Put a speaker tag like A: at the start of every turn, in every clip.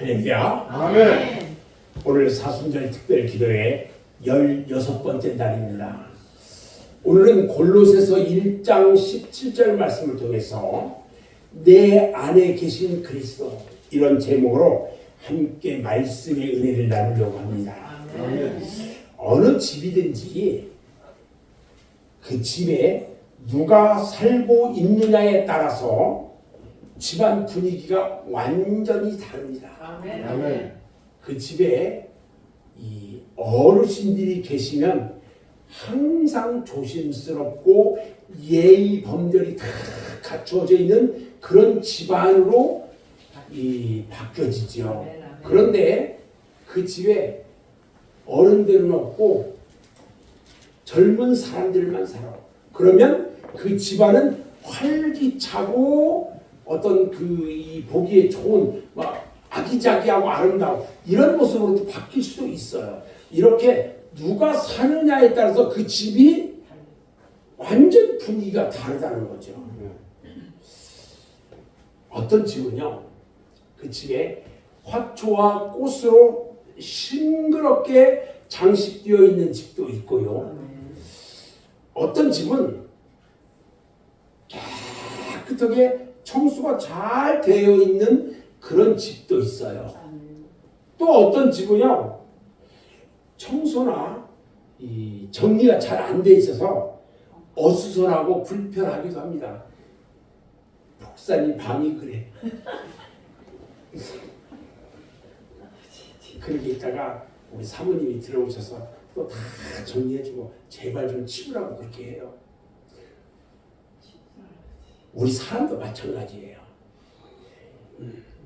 A: 할렐루야.
B: 아멘.
A: 오늘 사순절 특별 기도의 16번째 날입니다. 오늘은 골로새서 1장 17절 말씀을 통해서 내 안에 계신 그리스도, 이런 제목으로 함께 말씀의 은혜를 나누려고 합니다.
B: 아멘.
A: 어느 집이든지 그 집에 누가 살고 있느냐에 따라서 집안 분위기가 완전히 다릅니다.
B: 아멘.
A: 그 집에 이 어르신들이 계시면 항상 조심스럽고 예의 범절이 다 갖춰져 있는 그런 집안으로 바뀌어지죠. 그런데 그 집에 어른들은 없고 젊은 사람들만 살아. 그러면 그 집안은 활기차고 어떤 이 보기에 좋은 막 아기자기하고 아름다워 이런 모습으로 바뀔 수도 있어요. 이렇게 누가 사느냐에 따라서 그 집이 완전 분위기가 다르다는 거죠. 어떤 집은요, 그 집에 화초와 꽃으로 싱그럽게 장식되어 있는 집도 있고요. 어떤 집은 깨끗하게 청소가 잘 되어 있는 그런 집도 있어요. 또 어떤 집은요, 청소나 이 정리가 잘 안 돼 있어서 어수선하고 불편하기도 합니다. 목사님 방이 그래. 그렇게 있다가 우리 사모님이 들어오셔서 또 다 정리해주고 제발 좀 치우라고 그렇게 해요. 우리 사람도 마찬가지예요.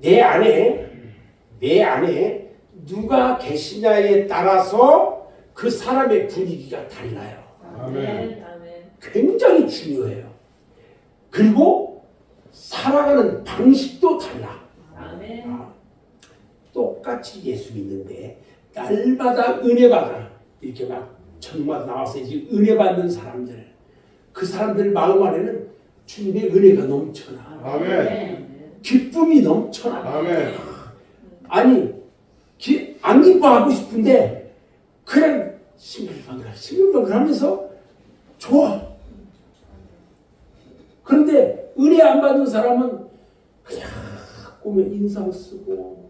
A: 내 안에 누가 계시냐에 따라서 그 사람의 분위기가 달라요.
B: 아멘.
A: 굉장히 중요해요. 그리고 살아가는 방식도 달라. 똑같이 예수 믿는데 날마다 은혜 받아 이렇게 막 천마다 나와서 이제 은혜 받는 사람들, 그 사람들 마음 안에는 주님의 은혜가 넘쳐나.
B: 아멘.
A: 기쁨이 넘쳐나.
B: 아멘.
A: 아니 안 기뻐하고 싶은데 그냥 싱글벙글 하면서 좋아. 그런데 은혜 안 받는 사람은 그냥 꿈에 인상 쓰고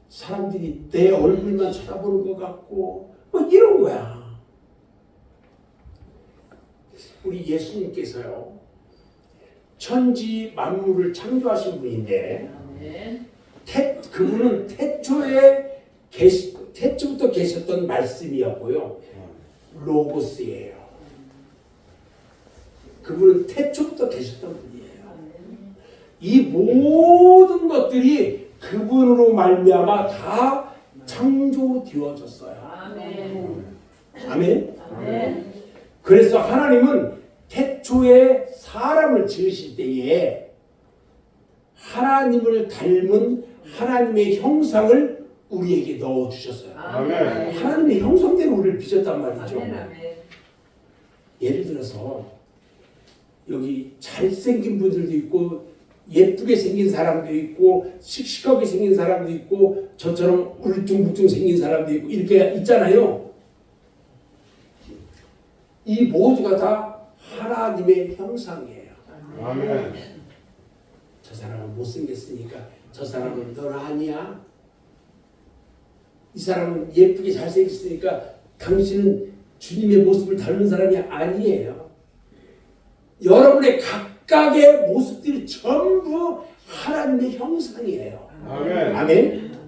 A: 사람들이 내 얼굴만 쳐다보는 것 같고 뭐 이런 거야. 우리 예수님께서요, 천지 만물을 창조하신 분인데 그분은 태초부터 계셨던 말씀이었고요. 로고스예요. 그분은 태초부터 계셨던 분이에요. 이 모든 것들이 그분으로 말미암아 다 창조되어졌어요. 아멘. 그래서 하나님은 태초에 사람을 지으실 때에 하나님을 닮은 하나님의 형상을 우리에게 넣어주셨어요.
B: 아멘.
A: 하나님의 형상대로 우리를 빚었단 말이죠. 예를 들어서 여기 잘생긴 분들도 있고 예쁘게 생긴 사람도 있고 씩씩하게 생긴 사람도 있고 저처럼 울퉁불퉁 생긴 사람도 있고 이렇게 있잖아요. 이 모두가 다 하나님의 형상이에요.
B: 아멘.
A: 저 사람은 못생겼으니까 저 사람은 넌 아니야. 이 사람은 예쁘게 잘생겼으니까 당신은 주님의 모습을 닮은 사람이 아니에요. 여러분의 각각의 모습들이 전부 하나님의 형상이에요.
B: 아멘.
A: 아멘.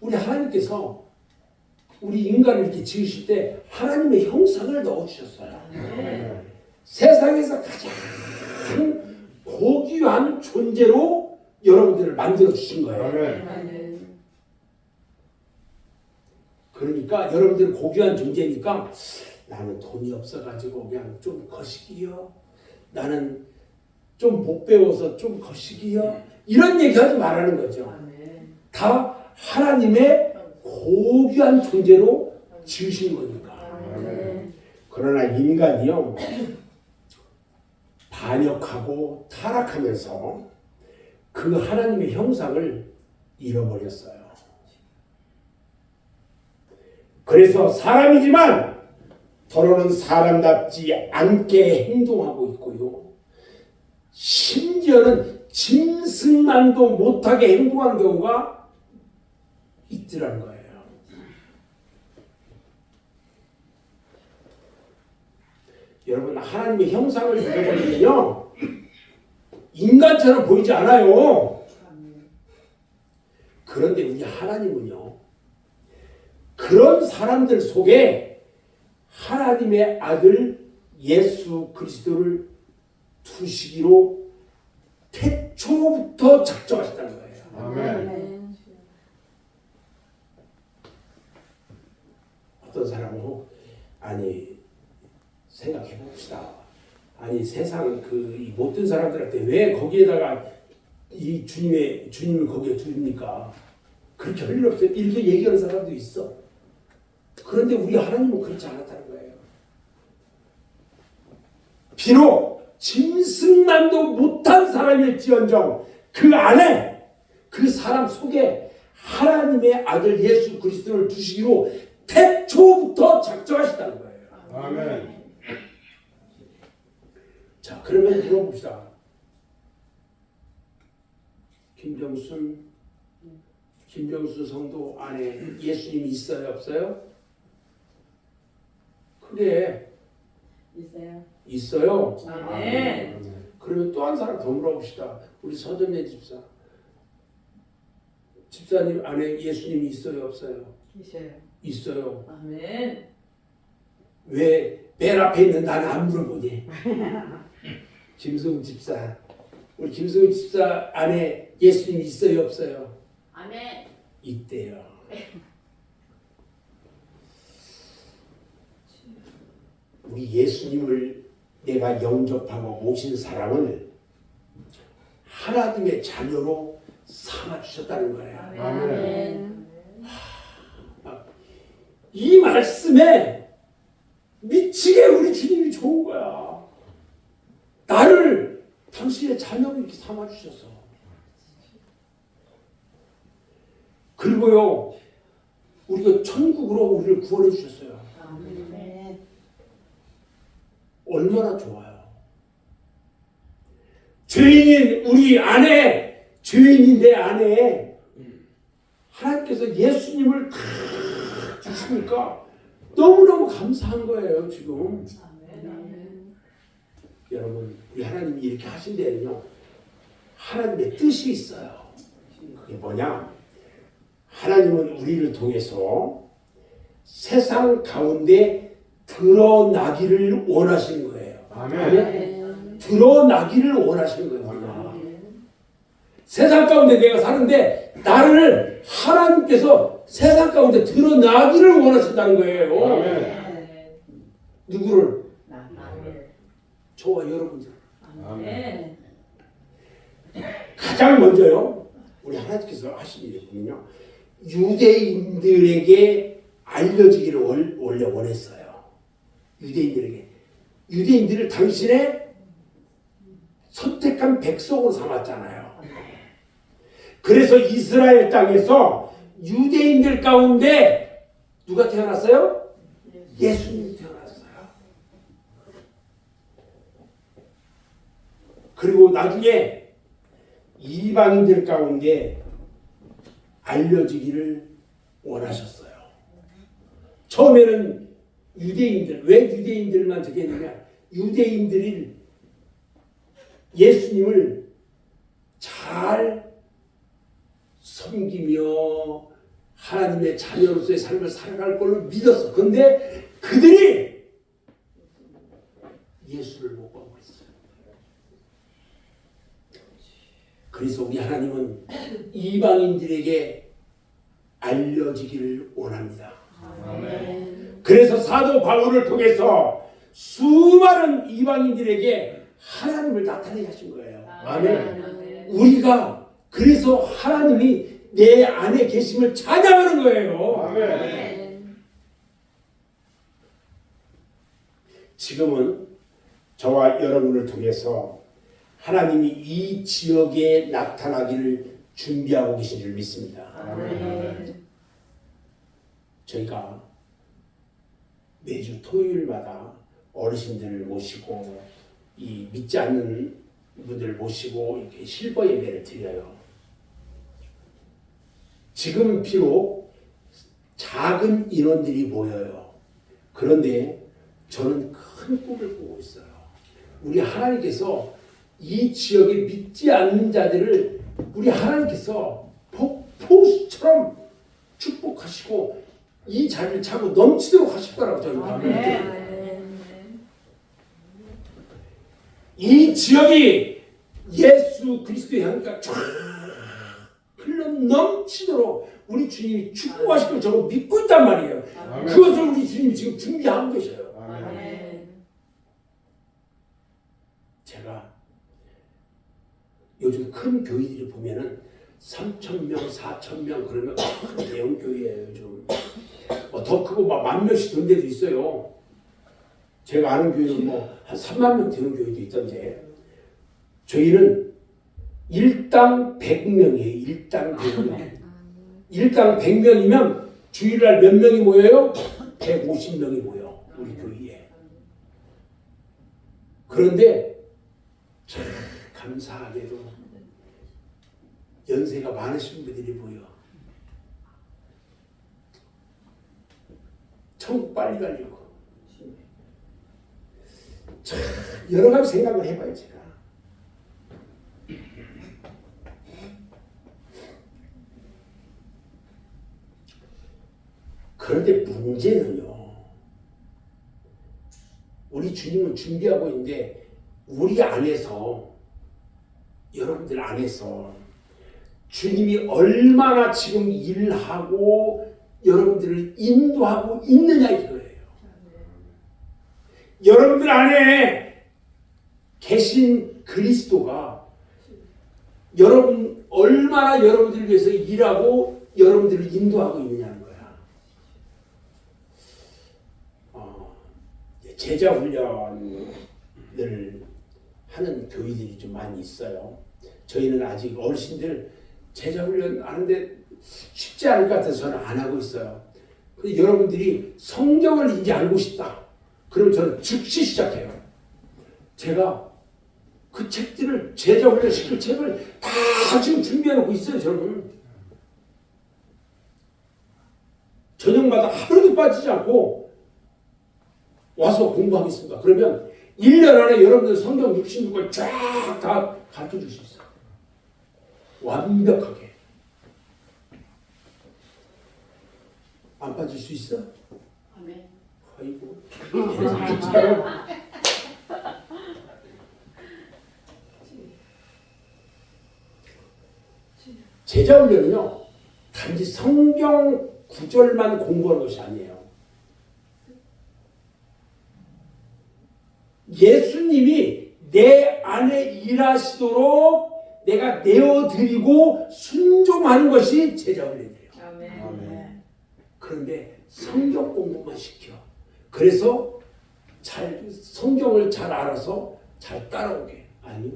A: 우리 하나님께서 우리 인간을 이렇게 지으실 때 하나님의 형상을 넣어주셨어요. 세상에서 가장 고귀한 존재로 여러분들을 만들어 주신 거예요.
B: 아멘.
A: 그러니까 여러분들은 고귀한 존재니까 나는 돈이 없어가지고 그냥 좀 거시기요. 나는 좀 못 배워서 좀 거시기요. 이런 얘기하지 말라는 거죠. 다 하나님의 고귀한 존재로 지으신 거니까. 그러나 인간이요, 반역하고 타락하면서 그 하나님의 형상을 잃어버렸어요. 그래서 사람이지만 더러는 사람답지 않게 행동하고 있고요. 심지어는 짐승만도 못하게 행동하는 경우가 있더라는 거예요. 여러분, 하나님의 형상을 잃어버리면요, 인간처럼 보이지 않아요. 그런데 우리 하나님은요, 그런 사람들 속에 하나님의 아들 예수 그리스도를 두시기로 태초부터 작정하셨다는 거예요.
B: 아멘.
A: 어떤 사람은 아니 생각해 봅시다. 아니 세상 이 못된 사람들한테 왜 거기에다가 이 주님을 거기에 두입니까? 그렇게 할 일 없어요. 이렇게 얘기하는 사람도 있어. 그런데 우리 하나님은 그렇지 않았다는 거예요. 비록 짐승만도 못한 사람일지언정 그 안에 그 사람 속에 하나님의 아들 예수 그리스도를 두시기로 태초부터 작정하셨다는 거예요.
B: 아멘.
A: 자, 그러면 물어봅시다. 김정순 성도 안에 예수님이 있어요, 없어요? 크게 있어요.
B: 아멘.
A: 그러면 또 한 사람 더 물어봅시다. 우리 서전네 집사님 안에 예수님이 있어요, 없어요? 있어요.
B: 아멘.
A: 왜 맨 앞에 있는 나는 안 물어보니? 김승훈 집사, 우리 김승훈 집사 안에 예수님이 있어요, 없어요?
B: 아멘.
A: 있대요. 우리 예수님을 내가 영접하고 모신 사람을 하나님의 자녀로 삼아주셨다는 거예요.
B: 아멘.
A: 이 말씀에 미치게 우리 주님이 좋은 거야. 나를 당신의 자녀로 이렇게 삼아주셔서. 그리고요, 우리가 천국으로 우리를 구원해 주셨어요.
B: 아멘.
A: 얼마나 좋아요. 죄인인 우리 안에, 죄인인 내 안에 하나님께서 예수님을 다 주시니까 너무너무 감사한 거예요, 지금.
B: 아멘.
A: 여러분, 우리 하나님이 이렇게 하신 데는요, 하나님의 뜻이 있어요. 그게 뭐냐? 하나님은 우리를 통해서 세상 가운데 드러나기를 원하시는 거예요.
B: 아멘.
A: 드러나기를 원하시는 거예요. 세상 가운데 내가 사는데 나를 하나님께서 세상 가운데 드러나기를 원하신다는 거예요.
B: 아멘.
A: 누구를?
B: 아멘.
A: 저와 여러분들.
B: 아멘.
A: 가장 먼저요, 우리 하나님께서 하신 일이 뭐냐면 유대인들에게 알려지기를 원래 원했어요. 유대인들을 당신의 선택한 백성으로 삼았잖아요. 그래서 이스라엘 땅에서 유대인들 가운데 누가 태어났어요? 예수님이 태어났어요. 그리고 나중에 이방인들 가운데 알려지기를 원하셨어요. 처음에는 유대인들, 왜 유대인들만 저게 했느냐? 유대인들이 예수님을 잘 섬기며 하나님의 자녀로서의 삶을 살아갈 걸로 믿었어. 그런데 그들이 예수를 못 보고 있어요. 그래서 우리 하나님은 이방인들에게 알려지기를 원합니다.
B: 아멘.
A: 그래서 사도 바울을 통해서 수많은 이방인들에게 하나님을 나타내게 하신 거예요. 아멘. 우리가 그래서 하나님이 내 안에 계심을 찬양하는 거예요.
B: 아멘.
A: 지금은 저와 여러분을 통해서 하나님이 이 지역에 나타나기를 준비하고 계신 줄 믿습니다.
B: 아멘.
A: 저희가 매주 토요일마다 어르신들을 모시고 이 믿지 않는 분들을 모시고 이렇게 실버 예배를 드려요. 지금 비록 작은 인원들이 모여요. 그런데 저는 큰 꿈을 꾸고 있어요. 우리 하나님께서 이 지역에 믿지 않는 자들을 우리 하나님께서 폭포수처럼 축복하시고 이 자리를 차고 넘치도록 하실 거라고 저는 믿습니다. 이 지역이 예수 그리스도의 향기가 쫙 흘러 넘치도록 우리 주님이 축복하실 걸 저는 믿고 있단 말이에요.
B: 아멘.
A: 그것을 우리 주님이 지금 준비하고 계셔요.
B: 아멘.
A: 제가 요즘 큰 교회들이 보면은 3,000명, 4,000명 그러면 큰 대형 교회예요. 요즘 더 크고 막 10,000명씩 된 데도 있어요. 제가 아는 교회는 뭐 한 3만 명 되는 교회도 있던데 저희는 일당 100명이에요. 일당 100명. 일당 100명이면 주일날 몇 명이 모여요? 150명이 모여 우리 교회에. 그런데 참 감사하게도 연세가 많으신 분들이 모여. 천국 빨리 가려고. 참 여러 가지 생각을 해봐요 제가. 그런데 문제는요. 우리 주님은 준비하고 있는데 우리 안에서 여러분들 안에서 주님이 얼마나 지금 일하고 여러분들을 인도하고 있느냐 이거예요. 여러분들 안에 계신 그리스도가 여러분 얼마나 여러분들을 위해서 일하고 여러분들을 인도하고 있느냐는 거야. 제자 훈련을 하는 교회들이 좀 많이 있어요. 저희는 아직 어르신들 제자 훈련 하는데 쉽지 않을 것 같아서 저는 안 하고 있어요. 근데 여러분들이 성경을 이제 알고 싶다. 그럼 저는 즉시 시작해요. 제가 그 책들을 제자 훈련 시킬 책을 다 지금 준비해 놓고 있어요. 저는 저녁마다 하루도 빠지지 않고 와서 공부하겠습니다. 그러면 1년 안에 여러분들 성경 66권 쫙 다 가르쳐 줄 수 있어요. 완벽하게. 안 빠질 수 있어?
B: 아멘.
A: 아이고. 제자 훈련은요, 단지 성경 구절만 공부하는 것이 아니에요. 예수님이 내 안에 일하시도록 내가 내어드리고 순종하는 것이 제자 훈련이에요.
B: 아멘.
A: 그런데 성경 공부만 시켜. 그래서 성경을 잘 알아서 잘 따라오게. 아니요.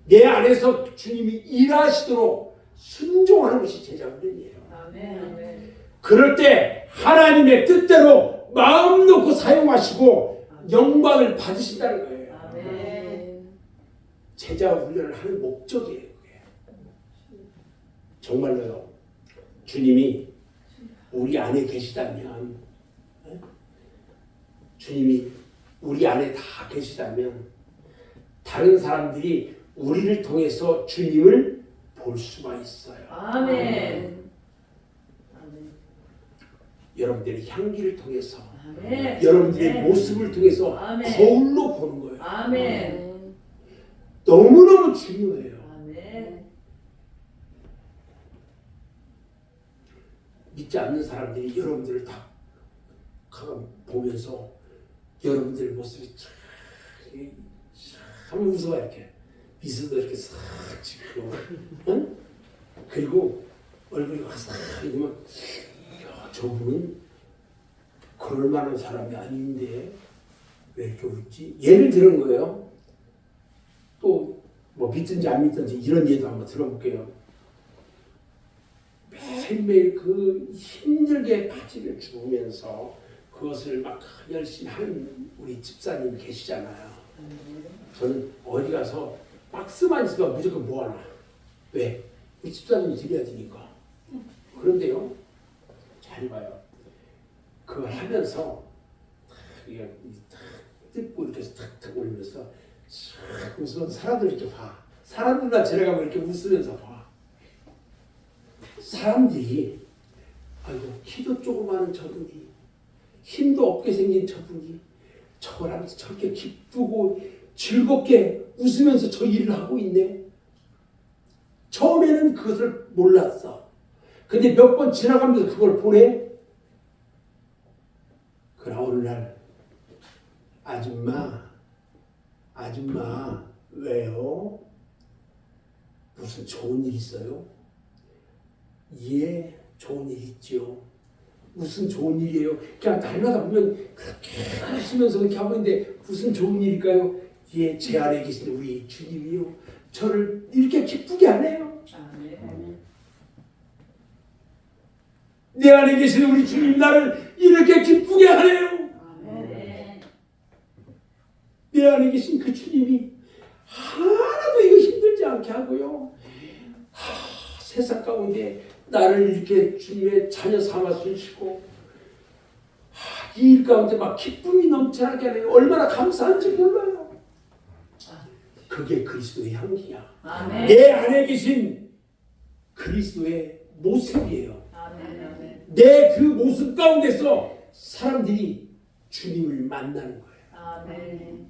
A: 내 안에서 주님이 일하시도록 순종하는 것이 제자 훈련이에요.
B: 아멘.
A: 그럴 때 하나님의 뜻대로 마음 놓고 사용하시고 영광을 받으신다는 거예요.
B: 아멘.
A: 제자 훈련을 하는 목적이에요. 그게. 정말로요. 주님이 우리 안에 계시다면, 주님이 우리 안에 다 계시다면 다른 사람들이 우리를 통해서 주님을 볼 수가 있어요.
B: 아멘.
A: 여러분들의 향기를 통해서,
B: 아멘.
A: 여러분들의
B: 아멘.
A: 모습을 통해서
B: 아멘.
A: 거울로 보는 거예요.
B: 아멘.
A: 너무너무 중요해요.
B: 아멘.
A: 믿지 않는 사람들이 여러분들을 다 보면서 여러분들의 모습이 참 무서워. 이렇게 미소도 이렇게 싹 짓고, 응? 그리고 얼굴이 싹 이러면 야, 저분은 그럴 만한 사람이 아닌데 왜 이렇게 웃지? 예를 들은 거예요. 또 뭐 믿든지 안 믿든지 이런 예도 한번 들어볼게요. 매일매일 그 힘들게 바지를 주면서 그것을 막 열심히 하는 우리 집사님 계시잖아요. 저는 어디 가서 박스만 있으면 무조건 모아놔. 왜? 우리 집사님이 드려야 되니까. 그런데요, 잘 봐요. 그걸 하면서 이게 뜯고 이렇게 탁탁 올리면서 싹 웃으면 사람들 이렇게 봐. 사람들만 지나가면 이렇게 웃으면서 봐. 사람들이 아이고 키도 조그마한 저분이 힘도 없게 생긴 저분이 저라면서 저렇게 기쁘고 즐겁게 웃으면서 저 일을 하고 있네. 처음에는 그것을 몰랐어. 근데 몇 번 지나가면서 그걸 보내. 그러나 어느 날 아줌마 왜요? 무슨 좋은 일 있어요? 예, 좋은 일 있죠. 무슨 좋은 일이에요? 그냥 날마다 보면 그렇게 하시면서 그렇게 하고 있는데 무슨 좋은 일일까요? 예, 제 안에 계신 우리 주님이요. 저를 이렇게 기쁘게 하네요. 내 안에 계신 우리 주님 나를 이렇게 기쁘게 하네요. 내 안에 계신 그 주님이 하나도 이거 힘들지 않게 하고요. 세상 가운데 나를 이렇게 주님의 자녀 삼아 주시고 이 일 가운데 막 기쁨이 넘쳐나게 하네요. 얼마나 감사한지 몰라요. 그게 그리스도의 향기야.
B: 아멘.
A: 내 안에 계신 그리스도의 모습이에요.
B: 아멘.
A: 내 그 모습 가운데서 사람들이 주님을 만나는 거예요.
B: 아멘.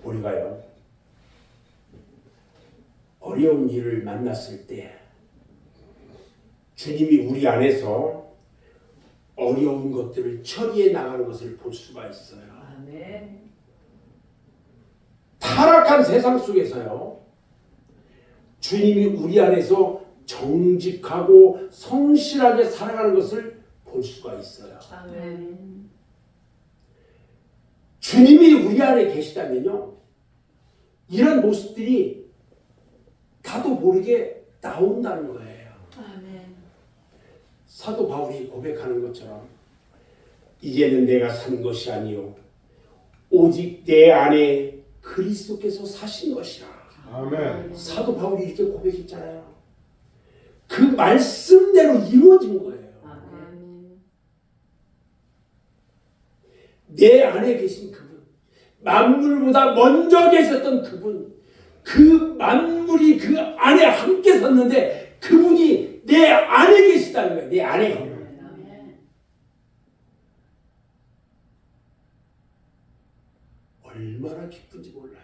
A: 우리가요, 어려운 일을 만났을 때 주님이 우리 안에서 어려운 것들을 처리해 나가는 것을 볼 수가 있어요.
B: 아멘.
A: 타락한 세상 속에서요, 주님이 우리 안에서 정직하고 성실하게 살아가는 것을 볼 수가 있어요.
B: 아멘.
A: 주님이 우리 안에 계시다면요, 이런 모습들이 나도 모르게 나온다는 거예요.
B: 아멘.
A: 사도 바울이 고백하는 것처럼 이제는 내가 사는 것이 아니요 오직 내 안에 그리스도께서 사신 것이라.
C: 아멘.
A: 사도 바울이 이렇게 고백했잖아요. 그 말씀대로 이루어진 거예요.
B: 아멘.
A: 내 안에 계신 그분, 만물보다 먼저 계셨던 그분, 그 만물이 그 안에 함께 섰는데 그분이 내 안에 계시다는 거예요. 내 안에.
B: 아멘.
A: 얼마나 기쁜지 몰라요.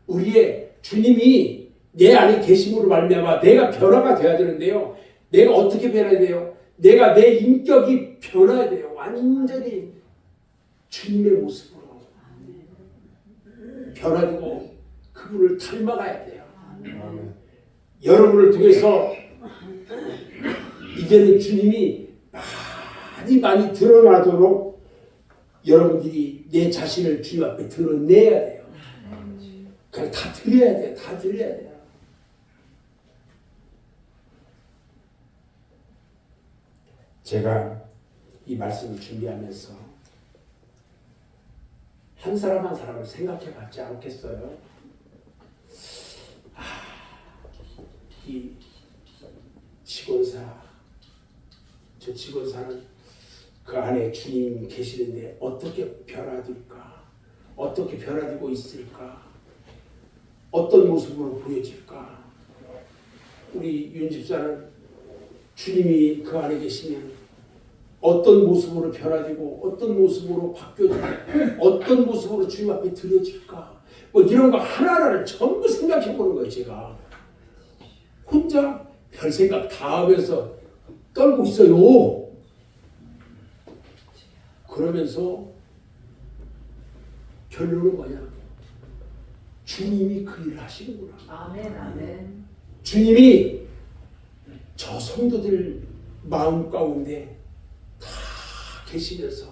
A: 우리의 주님이 내 안에 계심으로 말미암아 내가 변화가 돼야 되는데요. 내가 어떻게 변해야 돼요? 내가 내 인격이 변화해야 돼요. 완전히 주님의 모습으로 변화되고 그분을 닮아가야 돼요.
C: 아멘.
A: 여러분을 통해서 이제는 주님이 많이 드러나도록 여러분들이 내 자신을 주님 앞에 드러내야 돼요. 그걸 다 드려야 돼요. 다 드려야 돼요. 제가 이 말씀을 준비하면서 한 사람 한 사람을 생각해 봤지 않겠어요? 이 직원사, 저 직원사는 그 안에 주님 계시는데 어떻게 변화될까? 어떻게 변화되고 있을까? 어떤 모습으로 보여질까? 우리 윤 집사는 주님이 그 안에 계시면 어떤 모습으로 변화되고 어떤 모습으로 바뀌어지고 어떤 모습으로 주님 앞에 드려질까? 뭐 이런 거 하나하나를 전부 생각해 보는 거예요. 제가 혼자 별 생각 다 하면서 떨고 있어요. 그러면서 결론은 뭐냐? 주님이 그 일을 하시는구나.
B: 아멘. 아멘.
A: 주님이 저 성도들 마음 가운데 다 계시면서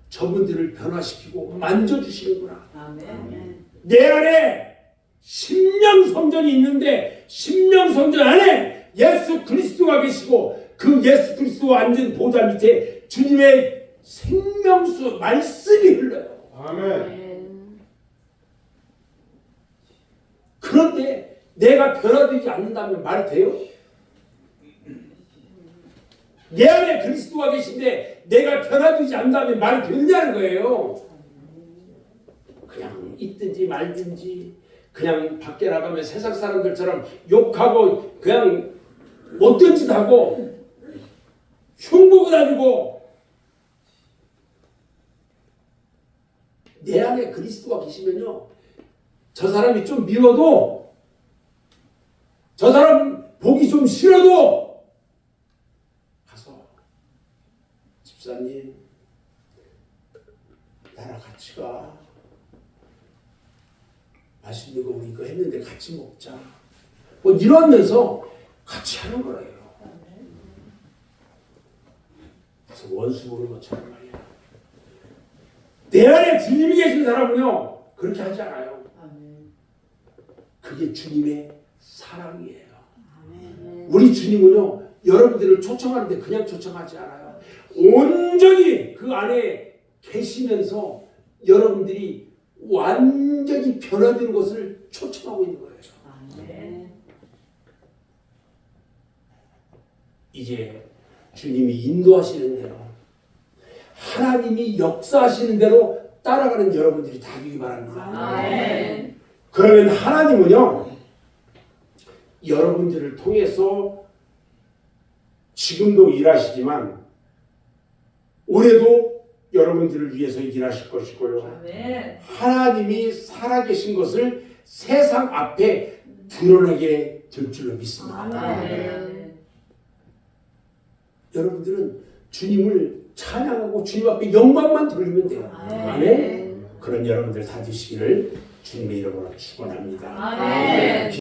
A: 저분들을 변화시키고 만져주시는구나.
B: 아멘.
A: 내 안에 심령성전이 있는데 심령성전 안에 예수 그리스도가 계시고 그 예수 그리스도가 앉은 보좌 밑에 주님의 생명수 말씀이 흘러요.
C: 아멘.
A: 그런데 내가 변화되지 않는다면 말이 돼요? 내 안에 그리스도가 계신데 내가 변화되지 않는다면 말이 되느냐는 거예요. 그냥 있든지 말든지 그냥 밖에 나가면 세상 사람들처럼 욕하고 그냥 못된 짓 하고 흉보고 다니고 내 안에 그리스도가 계시면요 저 사람이 좀 미워도 저 사람 보기 좀 싫어도 가서 집사님 나랑 같이 가 맛있는 거 우리 이거 했는데 같이 먹자 뭐 이러면서 같이 하는 거예요. 그래서 원수 보는 것처럼 말이야. 내 안에 주님이 계신 사람은요 그렇게 하지 않아요.
B: 아멘.
A: 그게 주님의 사랑이에요.
B: 아멘.
A: 우리 주님은요 여러분들을 초청하는데 그냥 초청하지 않아요. 온전히 그 안에 계시면서 여러분들이 완전히 변화되는 것을 초청하고 있는 거예요.
B: 아멘.
A: 이제 주님이 인도하시는 대로 하나님이 역사하시는 대로 따라가는 여러분들이 다 되기 바랍니다.
B: 아멘.
A: 그러면 하나님은요 여러분들을 통해서 지금도 일하시지만 올해도 여러분들을 위해서 일하실 것이고요.
B: 아멘.
A: 하나님이 살아계신 것을 세상 앞에 드러내게 될 줄로 믿습니다.
B: 아멘.
A: 여러분들은 주님을 찬양하고 주님 앞에 영광만 돌리면 돼요. 아멘. 그런 여러분들 다 되시기를 주님의 이름으로 축원합니다.
B: 아멘.